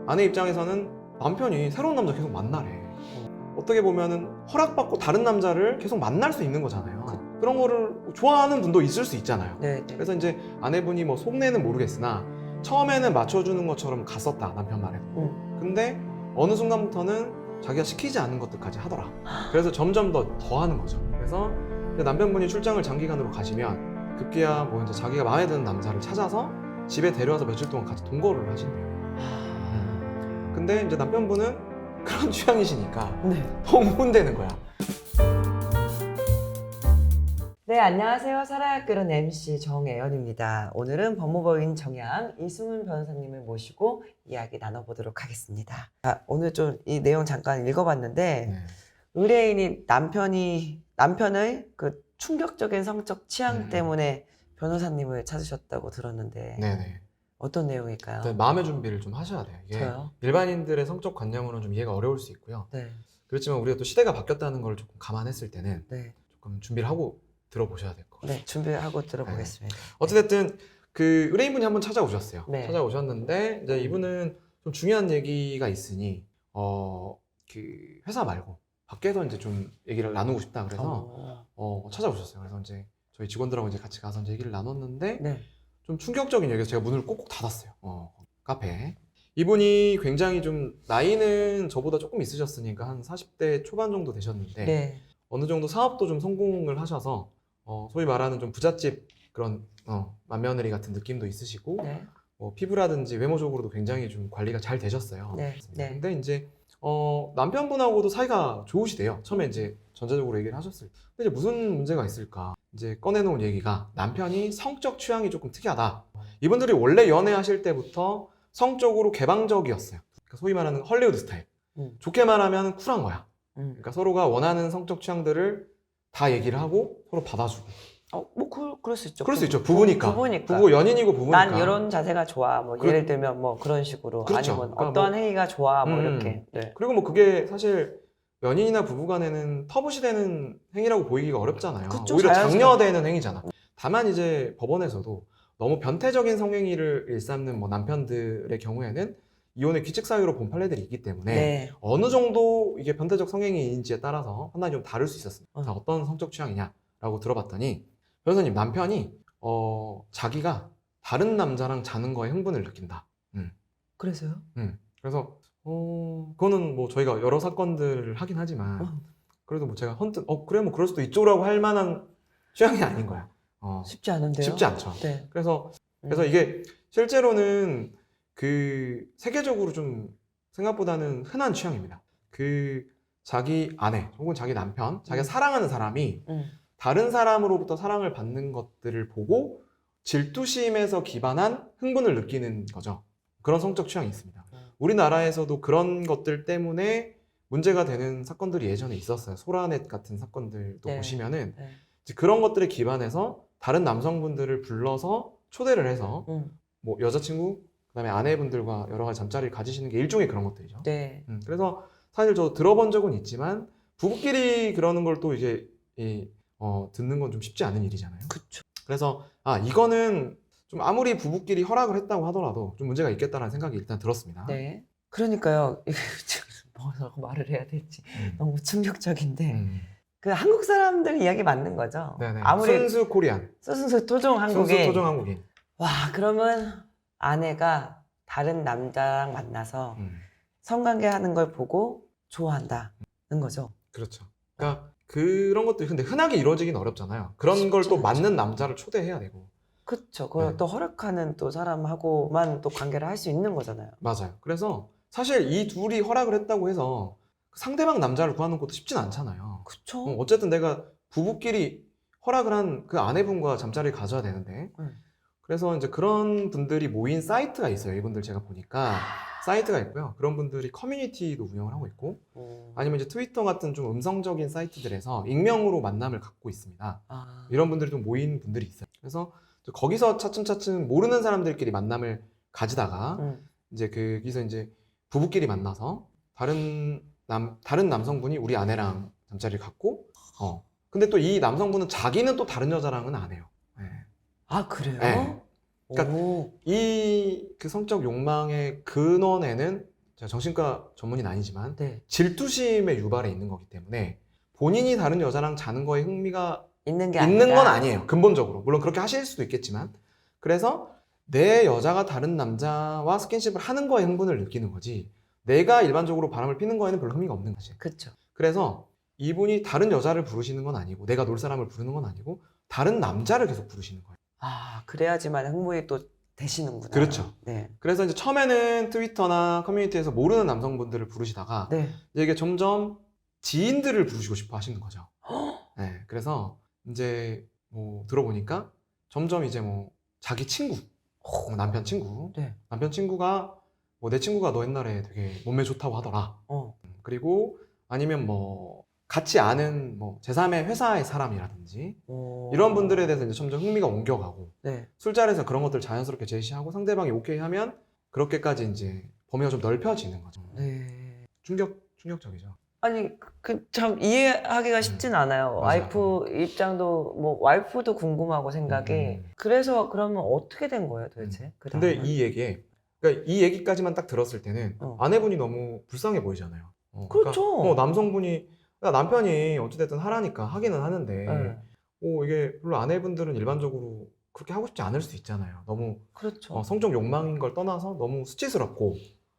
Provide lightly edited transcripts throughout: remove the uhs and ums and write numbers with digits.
아내 입장에서는 남편이 새로운 남자 계속 만나래. 어떻게 보면은 허락받고 다른 남자를 계속 만날 수 있는 거잖아요. 그런 거를 좋아하는 분도 있을 수 있잖아요. 네. 그래서 이제 아내분이 뭐 속내는 모르겠으나 처음에는 맞춰주는 것처럼 갔었다, 남편 말에. 근데 어느 순간부터는 자기가 시키지 않은 것들까지 하더라. 그래서 점점 더 하는 거죠. 그래서 남편분이 출장을 장기간으로 가시면 급기야 뭐 이제 자기가 마음에 드는 남자를 찾아서 집에 데려와서 며칠 동안 같이 동거를 하신대요. 근데 이제 남편분은 그런 취향이시니까 네. 너무 혼되는 거야. 네, 안녕하세요. 살아야 끓는 MC 정애연입니다. 오늘은 법무법인 정양 이승훈 변호사님을 모시고 이야기 나눠보도록 하겠습니다. 오늘 좀 이 내용 잠깐 읽어봤는데 의뢰인이 남편의 그 충격적인 성적 취향 때문에 변호사님을 찾으셨다고 들었는데 네네. 어떤 내용일까요? 마음의 준비를 좀 하셔야 돼요. 이게 저요? 일반인들의 성적 관념으로는 좀 이해가 어려울 수 있고요. 네. 그렇지만 우리가 또 시대가 바뀌었다는 걸 조금 감안했을 때는 네. 조금 준비를 하고 들어보셔야 될 것 같아요. 네, 준비하고 들어보겠습니다. 어찌됐든 그 의뢰인분이 한번 찾아오셨어요. 네. 찾아오셨는데 이제 이분은 좀 중요한 얘기가 있으니 그 회사 말고 밖에서 이제 좀 얘기를 나누고 싶다 그래서 찾아오셨어요. 그래서 이제 저희 직원들하고 이제 같이 가서 이제 얘기를 나눴는데 네. 좀 충격적인 얘기여서 제가 문을 꼭꼭 닫았어요. 카페에. 이분이 굉장히 좀 나이는 저보다 조금 있으셨으니까 한 40대 초반 정도 되셨는데 네. 어느 정도 사업도 좀 성공을 하셔서 소위 말하는 좀 부잣집 그런 맏며느리 같은 느낌도 있으시고 네. 피부라든지 외모적으로도 굉장히 좀 관리가 잘 되셨어요. 네. 네. 근데 이제 남편분하고도 사이가 좋으시대요. 처음에 이제 전체적으로 얘기를 하셨을 때. 근데 이제 무슨 문제가 있을까? 이제 꺼내놓은 얘기가 남편이 성적 취향이 조금 특이하다. 이분들이 원래 연애하실 때부터 성적으로 개방적이었어요. 그러니까 소위 말하는 헐리우드 스타일. 좋게 말하면 쿨한 거야. 그러니까 서로가 원하는 성적 취향들을 다 얘기를 하고 서로 받아주고. 그럴 수 있죠. 그럴 수 있죠. 부부니까. 부부니까. 부부 연인이고 부부니까. 난 이런 자세가 좋아. 뭐 예를 들면 뭐 그런 식으로. 그렇죠. 아니면 그러니까 어떠한 뭐, 행위가 좋아. 뭐 이렇게. 네. 그리고 뭐 그게 사실 연인이나 부부 간에는 터부시되는 행위라고 보이기가 어렵잖아요. 그쵸, 오히려 자연스러워. 장려되는 행위잖아. 다만 이제 법원에서도 너무 변태적인 성행위를 일삼는 뭐 남편들의 경우에는 이혼의 규칙 사유로 본 판례들이 있기 때문에 네. 어느 정도 이게 변태적 성행위인지에 따라서 판단이 좀 다를 수 있었습니다. 자, 어떤 성적 취향이냐라고 들어봤더니 변호사님 남편이 자기가 다른 남자랑 자는 거에 흥분을 느낀다. 그래서요? 그래서 그거는 뭐 저희가 여러 사건들을 하긴 하지만 그래도 뭐 제가 헌뜻 그래 뭐 그럴 수도 있죠라고 할 만한 취향이 아닌 거야. 쉽지 않은데요? 쉽지 않죠. 네. 그래서 이게 실제로는 그 세계적으로 좀 생각보다는 흔한 취향입니다. 그 자기 아내 혹은 자기 남편, 자기가 사랑하는 사람이 다른 사람으로부터 사랑을 받는 것들을 보고 질투심에서 기반한 흥분을 느끼는 거죠. 그런 성적 취향이 있습니다. 우리나라에서도 그런 것들 때문에 문제가 되는 사건들이 예전에 있었어요. 소라넷 같은 사건들도 네. 보시면은 네. 이제 그런 것들에 기반해서 다른 남성분들을 불러서 초대를 해서 뭐 여자친구, 그다음에 아내분들과 여러 가지 잠자리를 가지시는 게 일종의 그런 것들이죠. 네. 그래서 사실 저 들어본 적은 있지만 부부끼리 그러는 걸 또 이제 듣는 건 좀 쉽지 않은 일이잖아요. 그쵸. 그래서 이거는 좀 아무리 부부끼리 허락을 했다고 하더라도 좀 문제가 있겠다라는 생각이 일단 들었습니다. 네. 그러니까요. 뭐라고 말을 해야 될지 너무 충격적인데 그 한국 사람들 이야기 맞는 거죠? 네네. 아무리 순수 코리안. 순수 토종 한국인. 순수 토종 한국인. 와, 그러면 아내가 다른 남자랑 만나서 성관계하는 걸 보고 좋아한다는 거죠. 그렇죠. 그러니까 그런 것들이 근데 흔하게 이루어지긴 어렵잖아요. 그런 걸 또 않죠. 맞는 남자를 초대해야 되고. 그렇죠. 그걸 네. 또 허락하는 또 사람하고만 또 관계를 할 수 있는 거잖아요. 맞아요. 그래서 사실 이 둘이 허락을 했다고 해서 상대방 남자를 구하는 것도 쉽진 않잖아요. 그쵸? 어쨌든 내가 부부끼리 허락을 한 그 아내분과 잠자리를 가져야 되는데 그래서 이제 그런 분들이 모인 사이트가 있어요. 이분들 제가 보니까 사이트가 있고요. 그런 분들이 커뮤니티도 운영을 하고 있고 아니면 이제 트위터 같은 좀 음성적인 사이트들에서 익명으로 만남을 갖고 있습니다. 이런 분들이 좀 모인 분들이 있어요. 그래서 거기서 차츰차츰 모르는 사람들끼리 만남을 가지다가 이제 거기서 이제 부부끼리 만나서 다른 남성분이 우리 아내랑 잠자리를 갖고 근데 또 이 남성분은 자기는 또 다른 여자랑은 안 해요. 네. 아, 그래요? 네. 그러니까 이 그 성적 욕망의 근원에는 제가 정신과 전문의는 아니지만 네. 질투심의 유발에 있는 거기 때문에 본인이 다른 여자랑 자는 거에 흥미가 있는 게 있는 아니라. 건 아니에요. 근본적으로. 물론 그렇게 하실 수도 있겠지만. 그래서 내 여자가 다른 남자와 스킨십을 하는 거에 흥분을 느끼는 거지 내가 일반적으로 바람을 피는 거에는 별로 흥미가 없는 거지. 그렇죠. 그래서 이분이 다른 여자를 부르시는 건 아니고 내가 놀 사람을 부르는 건 아니고 다른 남자를 계속 부르시는 거예요. 아, 그래야지만 흥분이 또 되시는구나. 그렇죠. 네. 그래서 이제 처음에는 트위터나 커뮤니티에서 모르는 남성분들을 부르시다가 네. 이게 점점 지인들을 부르시고 싶어 하시는 거죠. 네, 그래서 이제 뭐 들어보니까 점점 이제 뭐 자기 친구, 남편 친구, 네. 남편 친구가 뭐 내 친구가 너 옛날에 되게 몸매 좋다고 하더라. 그리고 아니면 뭐 같이 아는 뭐 제3의 회사의 사람이라든지 이런 분들에 대해서 이제 점점 흥미가 옮겨가고 네. 술자리에서 그런 것들 자연스럽게 제시하고 상대방이 오케이 하면 그렇게까지 이제 범위가 좀 넓혀지는 거죠. 네. 충격적이죠. 아니, 참 이해하기가 쉽진 않아요. 맞아요. 와이프 입장도, 뭐, 와이프도 궁금하고 생각이. 그래서 그러면 어떻게 된 거예요, 도대체? 그 근데 다음은? 이 얘기에 그러니까 이 얘기까지만 딱 들었을 때는 아내분이 너무 불쌍해 보이잖아요. 그렇죠. 그러니까 남성분이 그러니까 남편이 어찌됐든 하라니까 하기는 하는데 네. 이게 별로 아내분들은 일반적으로 그렇게 하고 싶지 않을 수 있잖아요. 너무 그렇죠. 성적 욕망인 걸 떠나서 너무 수치스럽고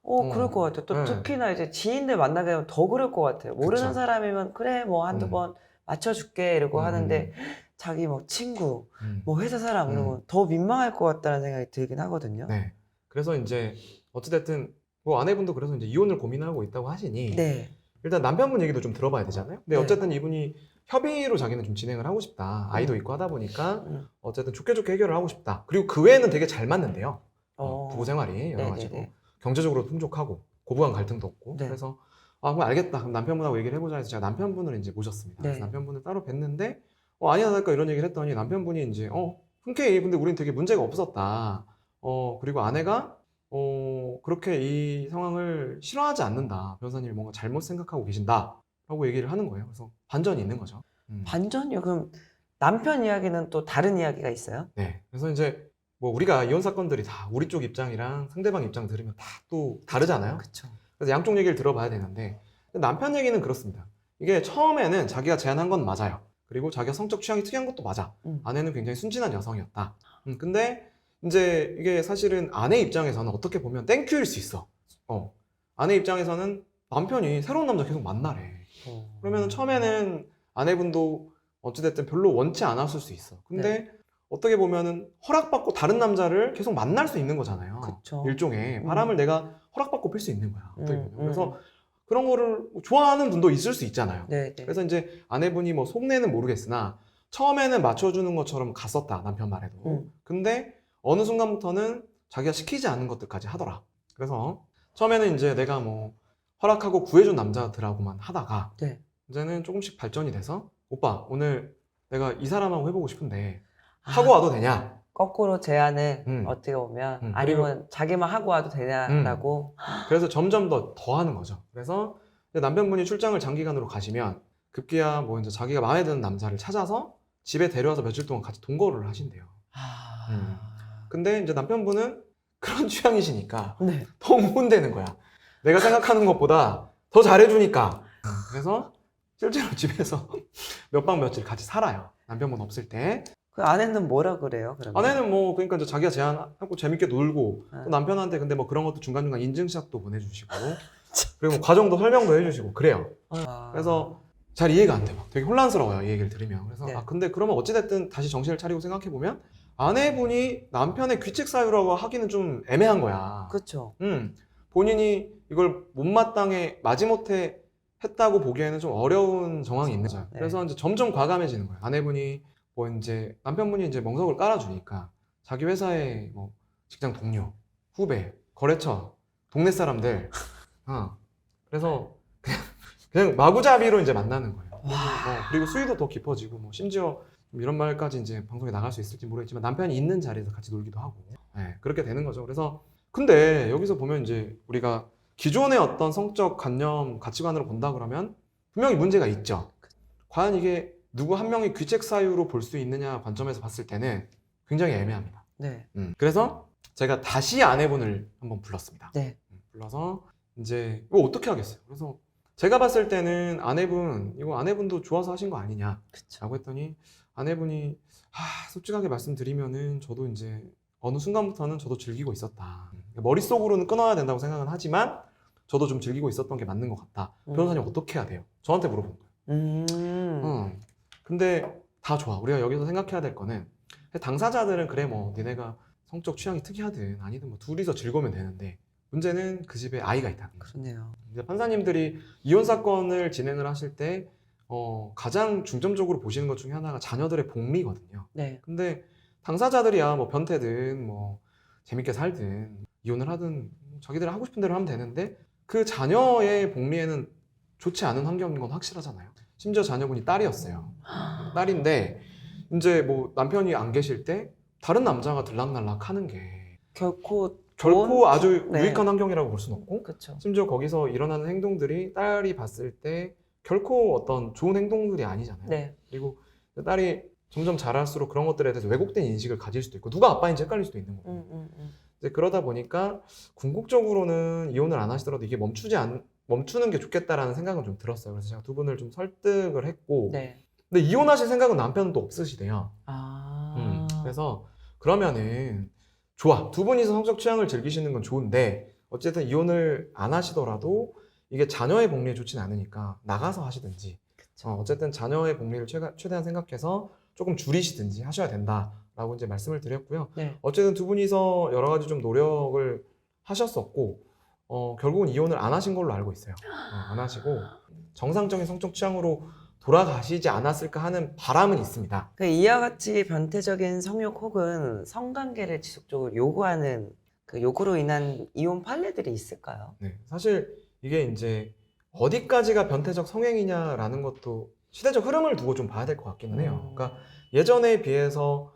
그럴 것 같아요. 또 네. 특히나 이제 지인들 만나게 되면 더 그럴 것 같아요. 모르는 그쵸. 사람이면 그래, 뭐 한두 번 맞춰줄게 이러고 하는데 자기 뭐 친구, 뭐 회사 사람 이러면 더 민망할 것 같다는 생각이 들긴 하거든요. 네. 그래서 이제 어찌됐든 뭐 아내분도 그래서 이제 이혼을 고민하고 있다고 하시니 네. 일단 남편분 얘기도 좀 들어봐야 되잖아요. 근데 네. 어쨌든 이분이 협의로 자기는 좀 진행을 하고 싶다. 아이도 있고 하다 보니까 어쨌든 좋게 해결을 하고 싶다. 그리고 그 외에는 되게 잘 맞는데요. 부부 생활이 여러 가지로 네네네. 경제적으로 풍족하고 고부간 갈등도 없고 네. 그래서 그럼 알겠다. 그럼 남편분하고 얘기를 해보자 해서 제가 남편분을 이제 모셨습니다. 네. 그래서 남편분을 따로 뵀는데 아니야 할까 이런 얘기를 했더니 남편분이 이제 흔쾌히 근데 우린 되게 문제가 없었다. 그리고 아내가 그렇게 이 상황을 싫어하지 않는다. 변호사님이 뭔가 잘못 생각하고 계신다. 라고 얘기를 하는 거예요. 그래서 반전이 있는 거죠. 반전이요? 그럼 남편 이야기는 또 다른 이야기가 있어요? 네. 그래서 이제 뭐 우리가 이혼 사건들이 다 우리 쪽 입장이랑 상대방 입장 들으면 다 또 다르잖아요. 그렇죠. 그래서 양쪽 얘기를 들어봐야 되는데 남편 얘기는 그렇습니다. 이게 처음에는 자기가 제안한 건 맞아요. 그리고 자기가 성적 취향이 특이한 것도 맞아. 아내는 굉장히 순진한 여성이었다. 근데 이제 이게 사실은 아내 입장에서는 어떻게 보면 땡큐일 수 있어. 아내 입장에서는 남편이 새로운 남자 계속 만나래. 그러면 처음에는 아내분도 어찌됐든 별로 원치 않았을 수 있어. 근데 어떻게 보면은 허락받고 다른 남자를 계속 만날 수 있는 거잖아요. 그쵸. 일종의 바람을 내가 허락받고 필 수 있는 거야. 어떻게 보면. 그래서 그런 거를 좋아하는 분도 있을 수 있잖아요. 네. 그래서 이제 아내분이 뭐 속내는 모르겠으나 처음에는 맞춰주는 것처럼 갔었다. 남편 말에도. 근데 어느 순간부터는 자기가 시키지 않은 것들까지 하더라. 그래서 처음에는 이제 내가 뭐 허락하고 구해준 남자들하고만 하다가 네. 이제는 조금씩 발전이 돼서 오빠 오늘 내가 이 사람하고 해보고 싶은데 하고 와도 되냐? 거꾸로 제안을 어떻게 보면 아니면 자기만 하고 와도 되냐라고. 그래서 점점 더 하는 거죠. 그래서 남편분이 출장을 장기간으로 가시면 급기야 뭐 이제 자기가 마음에 드는 남자를 찾아서 집에 데려와서 며칠 동안 같이 동거를 하신대요. 근데 이제 남편분은 그런 취향이시니까 네. 더 흥분되는 거야. 내가 생각하는 것보다 더 잘해주니까. 그래서 실제로 집에서 몇 박 며칠 같이 살아요. 남편분 없을 때. 그 아내는 뭐라 그래요? 그러면? 아내는 뭐 그러니까 이제 자기가 제안하고 재밌게 놀고 또 남편한테 근데 뭐 그런 것도 중간중간 인증샷도 보내주시고 그리고 뭐 과정도 설명도 해주시고 그래요. 그래서 잘 이해가 안 돼. 막 되게 혼란스러워요. 이 얘기를 들으면. 그래서 네. 근데 그러면 어찌됐든 다시 정신을 차리고 생각해보면 아내분이 남편의 귀책 사유라고 하기는 좀 애매한 거야. 그렇죠. 본인이 이걸 못마땅해 마지못해 했다고 보기에는 좀 어려운 정황이 있는 거죠. 네. 그래서 이제 점점 과감해지는 거예요. 아내분이 뭐 이제 남편분이 이제 멍석을 깔아주니까 자기 회사의 뭐 직장 동료, 후배, 거래처, 동네 사람들, 그래서 그냥 마구잡이로 이제 만나는 거예요. 그리고 수위도 더 깊어지고 뭐 심지어 이런 말까지 이제 방송에 나갈 수 있을지 모르겠지만 남편이 있는 자리에서 같이 놀기도 하고, 그렇게 되는 거죠. 그래서 근데 여기서 보면 이제 우리가 기존의 어떤 성적 관념, 가치관으로 본다 그러면 분명히 문제가 있죠. 과연 이게 누구 한 명의 귀책 사유로 볼 수 있느냐 관점에서 봤을 때는 굉장히 애매합니다. 네. 그래서 제가 다시 아내분을 한번 불렀습니다. 네. 불러서 이제 이거 어떻게 하겠어요? 그래서 제가 봤을 때는 이거 아내분도 좋아서 하신 거 아니냐라고 그쵸. 했더니 아내분이 솔직하게 말씀드리면은 저도 이제 어느 순간부터는 저도 즐기고 있었다. 머릿속으로는 끊어야 된다고 생각은 하지만 저도 좀 즐기고 있었던 게 맞는 것 같다. 변호사님 어떻게 해야 돼요? 저한테 물어본 거예요. 근데 다 좋아. 우리가 여기서 생각해야 될 거는 당사자들은 그래 뭐 니네가 성적 취향이 특이하든 아니든 뭐 둘이서 즐거우면 되는데 문제는 그 집에 아이가 있다는 거죠. 그렇네요. 이제 판사님들이 이혼 사건을 진행을 하실 때 가장 중점적으로 보시는 것 중에 하나가 자녀들의 복리거든요. 네. 근데 당사자들이야 뭐 변태든 뭐 재밌게 살든 이혼을 하든 자기들이 하고 싶은 대로 하면 되는데 그 자녀의 복리에는 좋지 않은 환경인 건 확실하잖아요. 심지어 자녀분이 딸이었어요. 딸인데 이제 뭐 남편이 안 계실 때 다른 남자가 들락날락 하는 게 결코 아주 네. 유익한 환경이라고 볼 수는 없고 그렇죠. 심지어 거기서 일어나는 행동들이 딸이 봤을 때 결코 어떤 좋은 행동들이 아니잖아요. 네. 그리고 딸이 점점 자랄수록 그런 것들에 대해서 왜곡된 인식을 가질 수도 있고 누가 아빠인지 헷갈릴 수도 있는 거고 이제 그러다 보니까 궁극적으로는 이혼을 안 하시더라도 이게 멈추는 게 좋겠다라는 생각은 좀 들었어요. 그래서 제가 두 분을 좀 설득을 했고 네. 근데 이혼하실 생각은 남편은 또 없으시대요. 아. 그래서 그러면은 좋아. 두 분이서 성적 취향을 즐기시는 건 좋은데 어쨌든 이혼을 안 하시더라도 이게 자녀의 복리에 좋지는 않으니까 나가서 하시든지 그쵸. 어쨌든 자녀의 복리를 최대한 생각해서 조금 줄이시든지 하셔야 된다라고 이제 말씀을 드렸고요. 네. 어쨌든 두 분이서 여러 가지 좀 노력을 하셨었고 결국은 이혼을 안 하신 걸로 알고 있어요. 안 하시고 정상적인 성적 취향으로 돌아가시지 않았을까 하는 바람은 있습니다. 이와 같이 변태적인 성욕 혹은 성관계를 지속적으로 요구하는 그 요구로 인한 이혼 판례들이 있을까요? 네, 사실 이게 이제 어디까지가 변태적 성행위냐라는 것도 시대적 흐름을 두고 좀 봐야 될 것 같기는 해요. 그러니까 예전에 비해서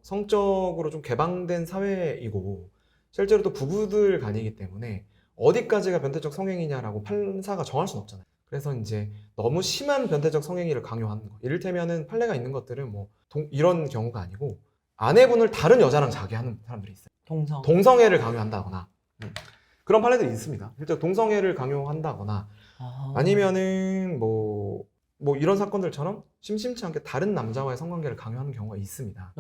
성적으로 좀 개방된 사회이고 실제로 또 부부들 간이기 때문에 어디까지가 변태적 성행위냐라고 판사가 정할 수는 없잖아요. 그래서 이제 너무 심한 변태적 성행위를 강요하는 거. 이를테면은 판례가 있는 것들은 뭐 이런 경우가 아니고 아내분을 다른 여자랑 자게 하는 사람들이 있어요. 동성애를 강요한다거나 그런 판례들이 있습니다. 실제 동성애를 강요한다거나 아니면은 뭐 이런 사건들처럼 심심치 않게 다른 남자와의 성관계를 강요하는 경우가 있습니다.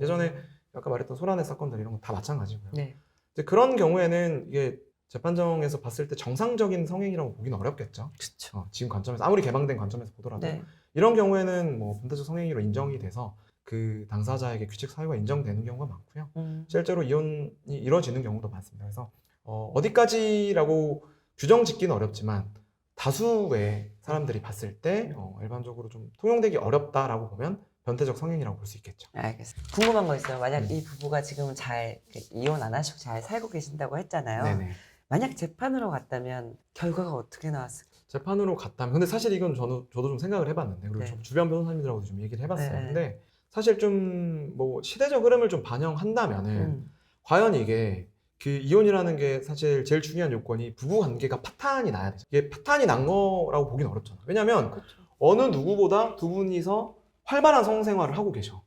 예전에 아까 말했던 소란의 사건들 이런 거 다 마찬가지고요. 네. 이제 그런 경우에는 이게 재판정에서 봤을 때 정상적인 성행위라고 보기는 어렵겠죠. 그쵸. 지금 관점에서 아무리 개방된 관점에서 보더라도 네. 이런 경우에는 뭐 변태적 성행위로 인정이 돼서 그 당사자에게 규칙 사유가 인정되는 경우가 많고요. 실제로 이혼이 이루어지는 경우도 많습니다. 그래서 어디까지라고 규정 짓기는 어렵지만 다수의 사람들이 봤을 때 일반적으로 좀 통용되기 어렵다라고 보면 변태적 성행위라고 볼 수 있겠죠. 알겠습니다. 궁금한 거 있어요. 만약 이 부부가 지금 잘 이혼 안 하시고 잘 살고 계신다고 했잖아요. 네네. 만약 재판으로 갔다면 결과가 어떻게 나왔을까요? 재판으로 갔다면 근데 사실 이건 저도 좀 생각을 해봤는데 그리고 네. 주변 변호사님들하고도 좀 얘기를 해봤어요. 네. 근데 사실 좀 뭐 시대적 흐름을 좀 반영한다면은 과연 이게 그 이혼이라는 게 사실 제일 중요한 요건이 부부 관계가 파탄이 나야 되죠. 이게 파탄이 난 거라고 보기는 어렵잖아요. 왜냐면 그렇죠. 어느 누구보다 두 분이서 활발한 성생활을 하고 계셔.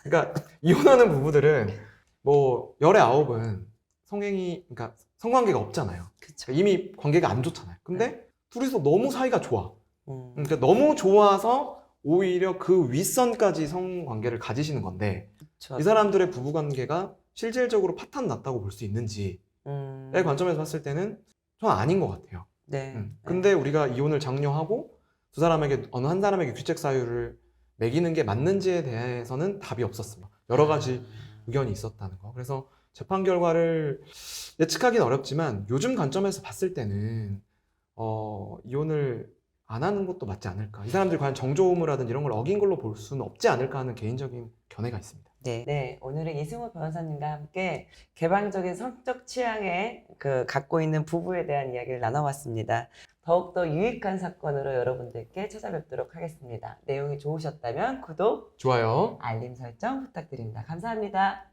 그러니까 이혼하는 부부들은 뭐 열의 아홉은 그러니까 성관계가 없잖아요. 그쵸. 이미 관계가 안 좋잖아요. 근데 둘이서 너무 사이가 좋아. 그러니까 음. 너무 좋아서 오히려 그 윗선까지 성관계를 가지시는 건데 그쵸. 이 사람들의 부부관계가 실질적으로 파탄 났다고 볼 수 있는지의 관점에서 봤을 때는 전 아닌 것 같아요. 네. 근데 우리가 이혼을 장려하고 두 사람에게 어느 한 사람에게 규책 사유를 매기는 게 맞는지에 대해서는 답이 없었어요. 여러 가지 의견이 있었다는 거. 그래서 재판 결과를 예측하기는 어렵지만 요즘 관점에서 봤을 때는 이혼을 안 하는 것도 맞지 않을까. 이 사람들이 과연 정조의무라든 이런 걸 어긴 걸로 볼 수는 없지 않을까 하는 개인적인 견해가 있습니다. 네, 오늘은 이승우 변호사님과 함께 개방적인 성적 취향에 갖고 있는 부부에 대한 이야기를 나눠봤습니다. 더욱더 유익한 사건으로 여러분들께 찾아뵙도록 하겠습니다. 내용이 좋으셨다면 구독, 좋아요. 알림 설정 부탁드립니다. 감사합니다.